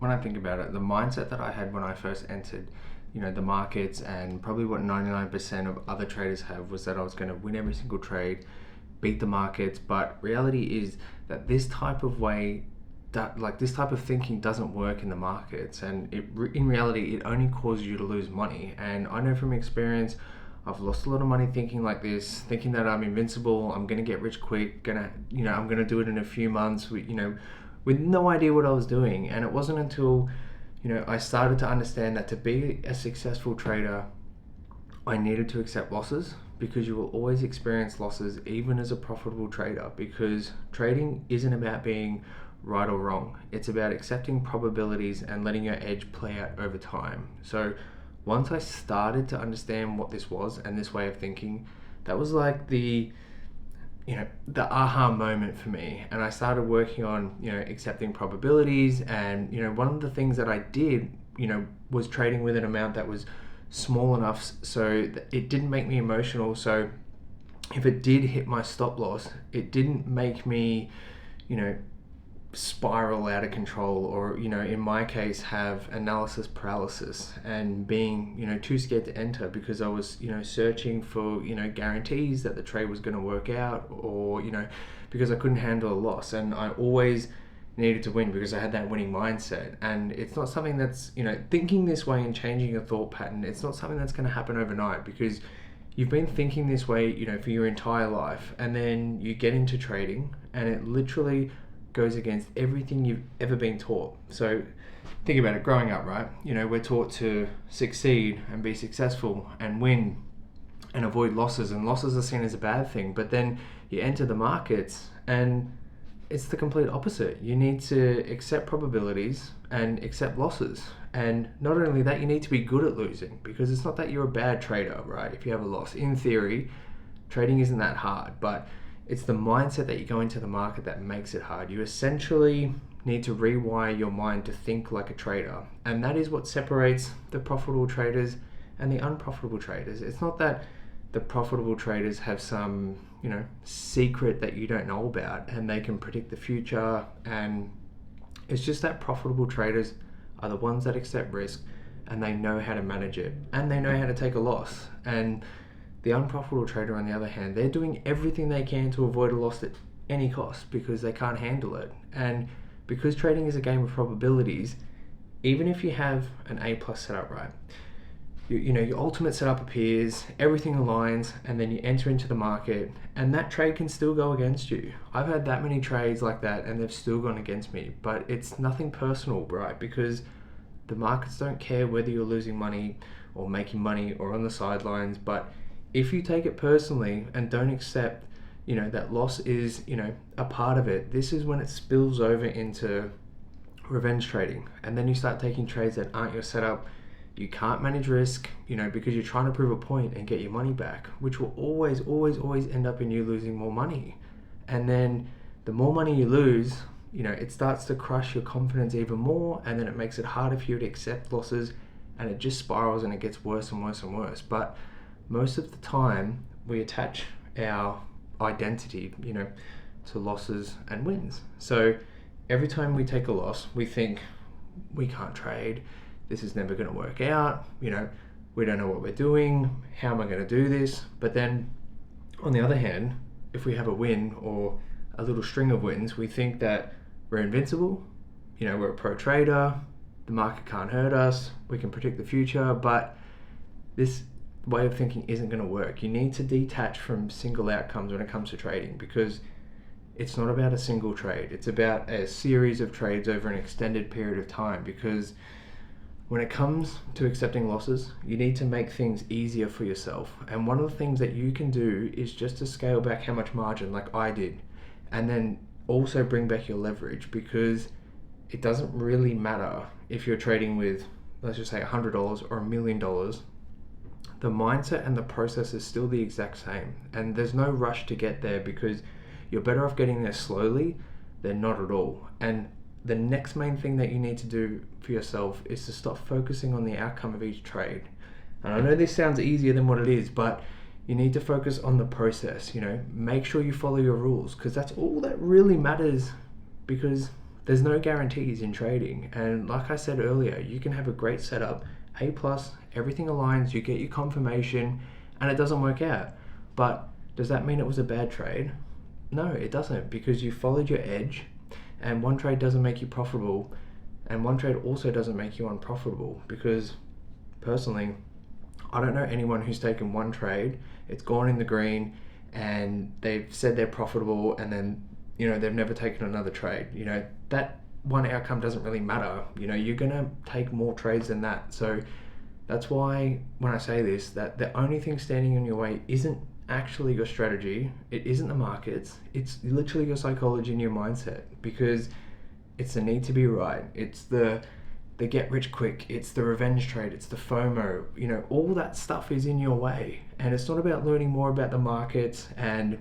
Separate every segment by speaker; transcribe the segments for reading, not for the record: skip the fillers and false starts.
Speaker 1: when I think about it, the mindset that I had when I first entered, the markets, and probably what 99% of other traders have, was that I was going to win every single trade, beat the markets. But reality is that this type of thinking doesn't work in the markets, and in reality, it only causes you to lose money. And I know from experience, I've lost a lot of money thinking like this, thinking that I'm invincible, I'm gonna get rich quick, I'm gonna do it in a few months, with no idea what I was doing. And it wasn't until I started to understand that to be a successful trader, I needed to accept losses, because you will always experience losses even as a profitable trader, because trading isn't about being right or wrong. It's about accepting probabilities and letting your edge play out over time. So once I started to understand what this was and this way of thinking, that was like the aha moment for me. And I started working on accepting probabilities. And one of the things that I did was trading with an amount that was small enough so that it didn't make me emotional. So if it did hit my stop loss, it didn't make me spiral out of control, or in my case have analysis paralysis and being too scared to enter, because I was searching for guarantees that the trade was going to work out, or because I couldn't handle a loss. And I always needed to win because I had that winning mindset. And it's not something that's thinking this way and changing your thought pattern, it's not something that's going to happen overnight, because you've been thinking this way for your entire life, and then you get into trading and it literally goes against everything you've ever been taught. So think about it, growing up, right? We're taught to succeed and be successful and win and avoid losses, and losses are seen as a bad thing. But then you enter the markets and it's the complete opposite. You need to accept probabilities and accept losses. And not only that, you need to be good at losing, because it's not that you're a bad trader, right? If you have a loss, in theory, trading isn't that hard, but it's the mindset that you go into the market that makes it hard. You essentially need to rewire your mind to think like a trader. And that is what separates the profitable traders and the unprofitable traders. It's not that the profitable traders have some, secret that you don't know about and they can predict the future. And it's just that profitable traders are the ones that accept risk, and they know how to manage it, and they know how to take a loss. And the unprofitable trader, on the other hand, they're doing everything they can to avoid a loss at any cost, because they can't handle it. And because trading is a game of probabilities, even if you have an A+ setup, right, your ultimate setup appears, everything aligns, and then you enter into the market, and that trade can still go against you. I've had that many trades like that, and they've still gone against me. But it's nothing personal, right? Because the markets don't care whether you're losing money or making money or on the sidelines. But if you take it personally and don't accept, that loss is, a part of it, this is when it spills over into revenge trading. And then you start taking trades that aren't your setup. You can't manage risk, because you're trying to prove a point and get your money back, which will always, always, always end up in you losing more money. And then the more money you lose, it starts to crush your confidence even more, and then it makes it harder for you to accept losses, and it just spirals and it gets worse and worse and worse. But most of the time, we attach our identity, to losses and wins. So every time we take a loss, we think, we can't trade, this is never going to work out, we don't know what we're doing, how am I going to do this? But then, on the other hand, if we have a win or a little string of wins, we think that we're invincible, we're a pro trader, the market can't hurt us, we can predict the future. But this way of thinking isn't going to work. You need to detach from single outcomes when it comes to trading, because it's not about a single trade. It's about a series of trades over an extended period of time. Because when it comes to accepting losses, you need to make things easier for yourself. And one of the things that you can do is just to scale back how much margin, like I did, and then also bring back your leverage, because it doesn't really matter if you're trading with, let's just say, $100 or $1 million. The mindset and the process is still the exact same, and there's no rush to get there, because you're better off getting there slowly than not at all. And the next main thing that you need to do for yourself is to stop focusing on the outcome of each trade. And I know this sounds easier than what it is, but you need to focus on the process. Make sure you follow your rules, because that's all that really matters. Because There's no guarantees in trading. And like I said earlier, you can have a great setup, A plus, everything aligns, you get your confirmation, and it doesn't work out. But does that mean it was a bad trade? No, it doesn't, because you followed your edge, and one trade doesn't make you profitable, and one trade also doesn't make you unprofitable. Because personally, I don't know anyone who's taken one trade, it's gone in the green, and they've said they're profitable, and then they've never taken another trade. That one outcome doesn't really matter. You're gonna take more trades than that. So that's why when I say this, that the only thing standing in your way isn't actually your strategy, it isn't the markets, it's literally your psychology and your mindset. Because it's the need to be right, it's the get rich quick, it's the revenge trade, it's the FOMO, all that stuff is in your way. And it's not about learning more about the markets and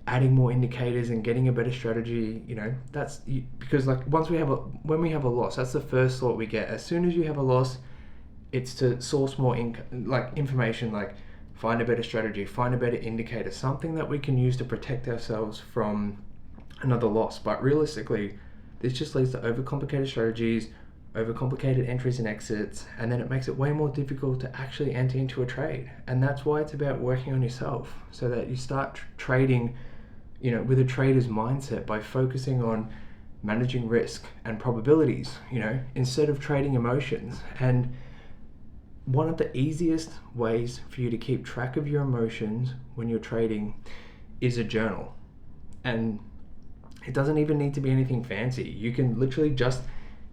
Speaker 1: adding more indicators and getting a better strategy. That's because when we have a loss, that's the first thought we get. As soon as you have a loss, it's to source more information, like find a better strategy, find a better indicator, something that we can use to protect ourselves from another loss. But realistically, this just leads to overcomplicated strategies, overcomplicated entries and exits, and then it makes it way more difficult to actually enter into a trade. And that's why it's about working on yourself, so that you start trading with a trader's mindset, by focusing on managing risk and probabilities, instead of trading emotions. And one of the easiest ways for you to keep track of your emotions when you're trading is a journal. And it doesn't even need to be anything fancy. You can literally just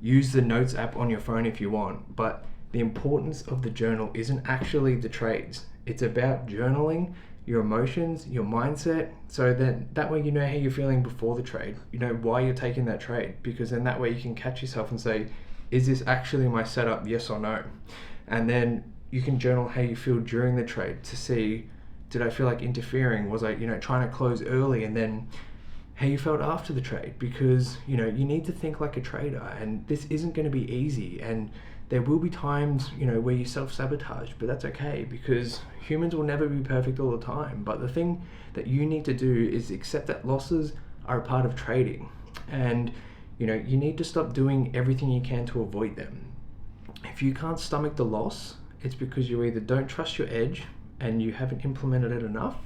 Speaker 1: use the notes app on your phone if you want. But the importance of the journal isn't actually the trades. It's about journaling your emotions, your mindset, so that way you know how you're feeling before the trade, why you're taking that trade. Because then that way you can catch yourself and say, is this actually my setup, yes or no? And then you can journal how you feel during the trade to see, did I feel like interfering? Was I trying to close early? And then how you felt after the trade. Because you need to think like a trader, and this isn't going to be easy, and there will be times where you self-sabotage, but that's okay, because humans will never be perfect all the time. But the thing that you need to do is accept that losses are a part of trading, and you need to stop doing everything you can to avoid them. If you can't stomach the loss, it's because you either don't trust your edge and you haven't implemented it enough,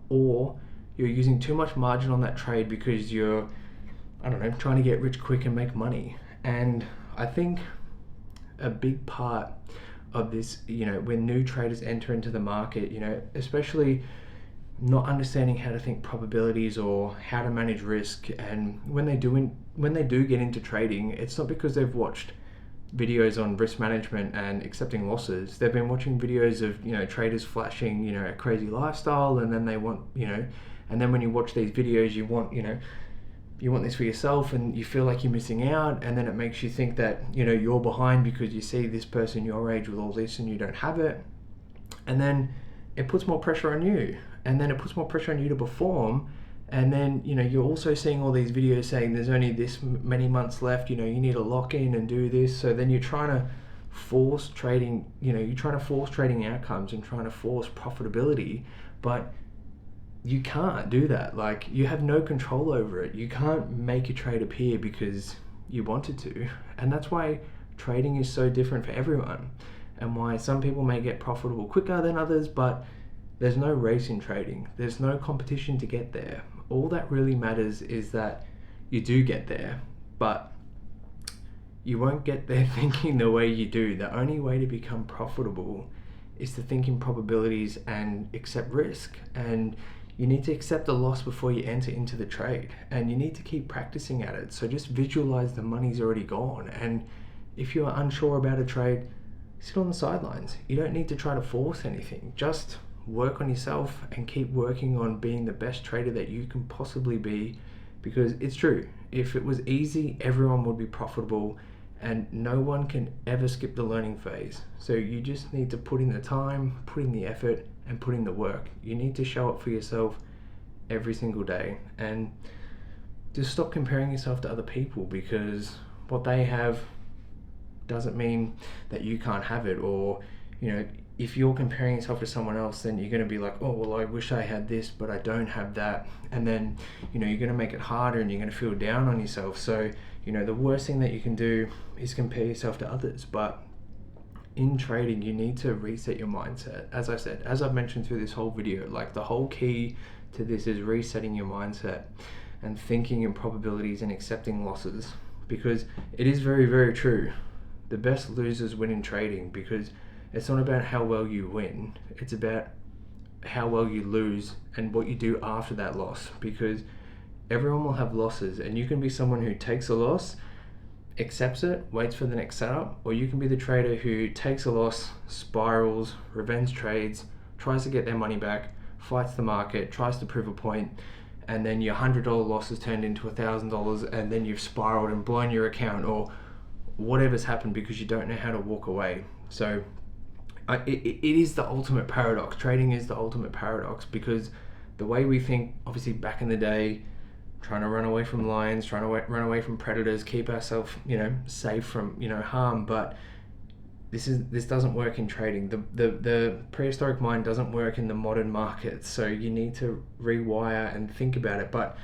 Speaker 1: or you're using too much margin on that trade because you're, trying to get rich quick and make money. And I think a big part of this, when new traders enter into the market, especially not understanding how to think probabilities or how to manage risk. And when they do get into trading, it's not because they've watched videos on risk management and accepting losses. They've been watching videos of traders flashing a crazy lifestyle, and then they want and then when you watch these videos, you want this for yourself, and you feel like you're missing out, and then it makes you think that you're behind because you see this person your age with all this and you don't have it. And then it puts more pressure on you, and then it puts more pressure on you to perform. And then you're also seeing all these videos saying there's only this many months left, you need to lock in and do this. So then you're trying to force trading, you're trying to force trading outcomes and trying to force profitability, but you can't do that. Like, you have no control over it. You can't make a trade appear because you wanted to. And that's why trading is so different for everyone, and why some people may get profitable quicker than others. But there's no race in trading. There's no competition to get there. All that really matters is that you do get there, but you won't get there thinking the way you do. The only way to become profitable is to think in probabilities and accept risk. And you need to accept the loss before you enter into the trade, and you need to keep practicing at it. So just visualize the money's already gone. And if you're unsure about a trade, sit on the sidelines. You don't need to try to force anything. Just work on yourself and keep working on being the best trader that you can possibly be. Because it's true, if it was easy, everyone would be profitable, and no one can ever skip the learning phase. So you just need to put in the time, put in the effort, and put in the work. You need to show up for yourself every single day, and just stop comparing yourself to other people, because what they have doesn't mean that you can't have it. Or if you're comparing yourself to someone else, then you're going to be like, oh well, I wish I had this but I don't have that, and then you're going to make it harder and you're going to feel down on yourself. So the worst thing that you can do is compare yourself to others. But in trading, you need to reset your mindset. As I said, as I've mentioned through this whole video, like the whole key to this is resetting your mindset and thinking in probabilities and accepting losses, because it is very, very true. The best losers win in trading, because it's not about how well you win, it's about how well you lose and what you do after that loss, because everyone will have losses, and you can be someone who takes a loss, accepts it, waits for the next setup, or you can be the trader who takes a loss, spirals, revenge trades, tries to get their money back, fights the market, tries to prove a point, and then your $100 loss has turned into $1,000, and then you've spiraled and blown your account, or whatever's happened, because you don't know how to walk away. So it is the ultimate paradox. Trading is the ultimate paradox, because the way we think, obviously back in the day, trying to run away from lions, trying to run away from predators, keep ourselves, safe from, harm. But this doesn't work in trading. The prehistoric mind doesn't work in the modern market. So you need to rewire and think about it. But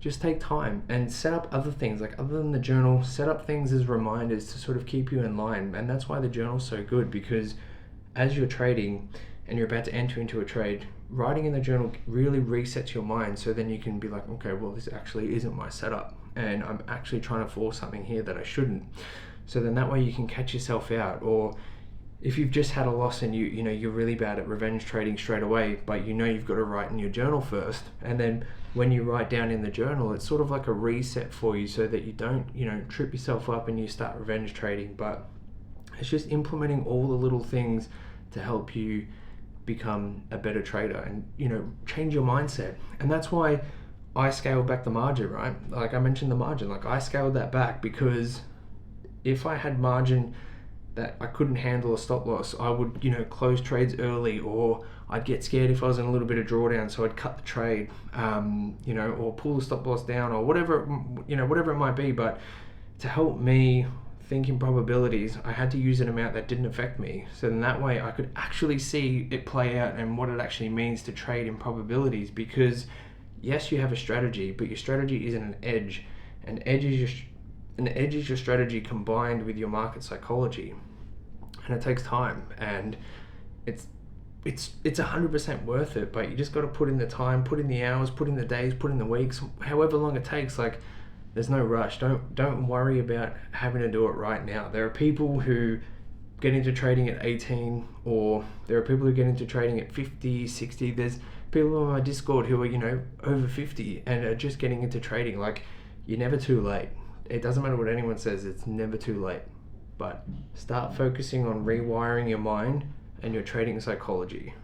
Speaker 1: just take time and set up other things, like other than the journal, set up things as reminders to sort of keep you in line. And that's why the journal's so good, because as you're trading and you're about to enter into a trade, writing in the journal really resets your mind. So then you can be like, okay, well, this actually isn't my setup, and I'm actually trying to force something here that I shouldn't. So then that way you can catch yourself out. Or if you've just had a loss and you're really bad at revenge trading straight away, but you've got to write in your journal first, and then when you write down in the journal, it's sort of like a reset for you, so that you don't trip yourself up and you start revenge trading. But it's just implementing all the little things to help you become a better trader and change your mindset. And that's why I scaled back the margin, right? Like I mentioned the margin, like I scaled that back, because if I had margin that I couldn't handle a stop loss, I would close trades early, or I'd get scared if I was in a little bit of drawdown, so I'd cut the trade, or pull the stop loss down, or whatever it might be. But to help me think in probabilities, I had to use an amount that didn't affect me, so then that way I could actually see it play out and what it actually means to trade in probabilities. Because yes, you have a strategy, but your strategy isn't an edge. An edge is your strategy combined with your market psychology, and it takes time, and it's 100% worth it. But you just got to put in the time, put in the hours, put in the days, put in the weeks, however long it takes. Like, there's no rush. Don't worry about having to do it right now. There are people who get into trading at 18, or there are people who get into trading at 50, 60. There's people on my Discord who are, over 50 and are just getting into trading. Like, you're never too late. It doesn't matter what anyone says, it's never too late. But start focusing on rewiring your mind and your trading psychology.